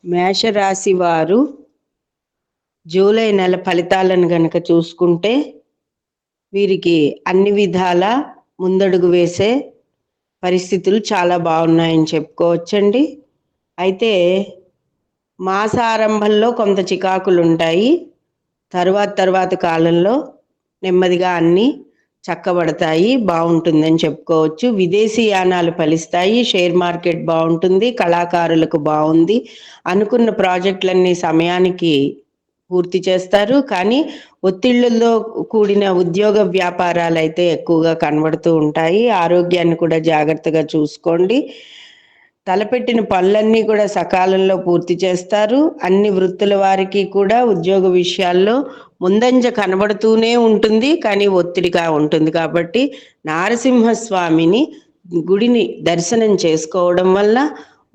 మేషరాశి వారు జూలై నెల ఫలితాలను గనక చూసుకుంటే వీరికి అన్ని విధాల ముందడుగు వేసే పరిస్థితులు చాలా బాగున్నాయని చెప్పుకోవచ్చండి. అయితే మాసారంభంలో కొంత చికాకులు ఉంటాయి. తర్వాత కాలంలో నెమ్మదిగా అన్నీ చక్కబడతాయి, బాగుంటుందని చెప్పుకోవచ్చు. విదేశీ యానాలు ఫలిస్తాయి, షేర్ మార్కెట్ బాగుంటుంది, కళాకారులకు బాగుంది. అనుకున్న ప్రాజెక్టులన్నీ సమయానికి పూర్తి చేస్తారు. కానీ ఒత్తిళ్లతో కూడిన ఉద్యోగ వ్యాపారాలు అయితే ఎక్కువగా కనబడుతూ ఉంటాయి. ఆరోగ్యాన్ని కూడా జాగ్రత్తగా చూసుకోండి. తలపెట్టిన పనులన్నీ కూడా సకాలంలో పూర్తి చేస్తారు. అన్ని వృత్తుల వారికి కూడా ఉద్యోగ విషయాల్లో ముందంజ కనబడుతూనే ఉంటుంది, కానీ ఒత్తిడిగా ఉంటుంది. కాబట్టి నారసింహస్వామిని గుడిని దర్శనం చేసుకోవడం వల్ల,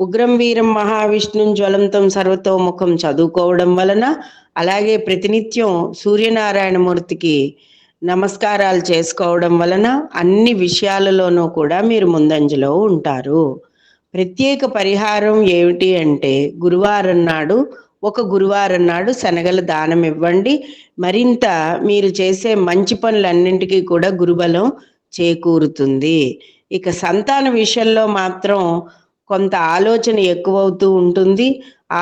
ఉగ్రం వీరం మహావిష్ణుం జ్వలంతం సర్వతోముఖం చదువుకోవడం వలన, అలాగే ప్రతినిత్యం సూర్యనారాయణమూర్తికి నమస్కారాలు చేసుకోవడం వలన అన్ని విషయాలలోనూ కూడా మీరు ముందంజలో ఉంటారు. ప్రత్యేక పరిహారం ఏమిటి అంటే, గురువారం నాడు శనగల దానం ఇవ్వండి. మరింత మీరు చేసే మంచి పనులన్నింటికీ కూడా గురుబలం చేకూరుతుంది. ఇక సంతాన విషయంలో మాత్రం కొంత ఆలోచన ఎక్కువవుతూ ఉంటుంది.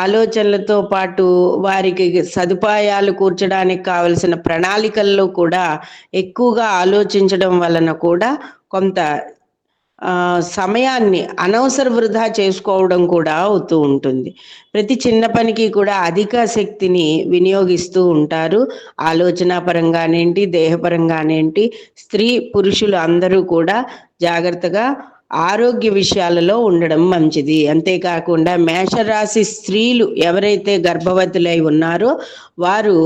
ఆలోచనలతో పాటు వారికి సదుపాయాలు కూర్చడానికి కావలసిన ప్రణాళికల్లో కూడా ఎక్కువగా ఆలోచించడం వలన కూడా కొంత సమయాన్ని అనవసర వృధా చేసుకోవడం కూడా అవుతూ ఉంటుంది. ప్రతి చిన్న పనికి కూడా అధిక శక్తిని వినియోగిస్తూ ఉంటారు. ఆలోచన పరంగానేంటి, దేహపరంగానేంటి, స్త్రీ పురుషులు అందరూ కూడా జాగ్రత్తగా ఆరోగ్య విషయాలలో ఉండడం మంచిది. అంతేకాకుండా మేషరాశి స్త్రీలు ఎవరైతే గర్భవతులై ఉన్నారో వారు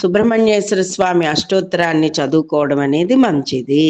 సుబ్రహ్మణ్యేశ్వర స్వామి అష్టోత్తరాన్ని చదువుకోవడం అనేది మంచిది.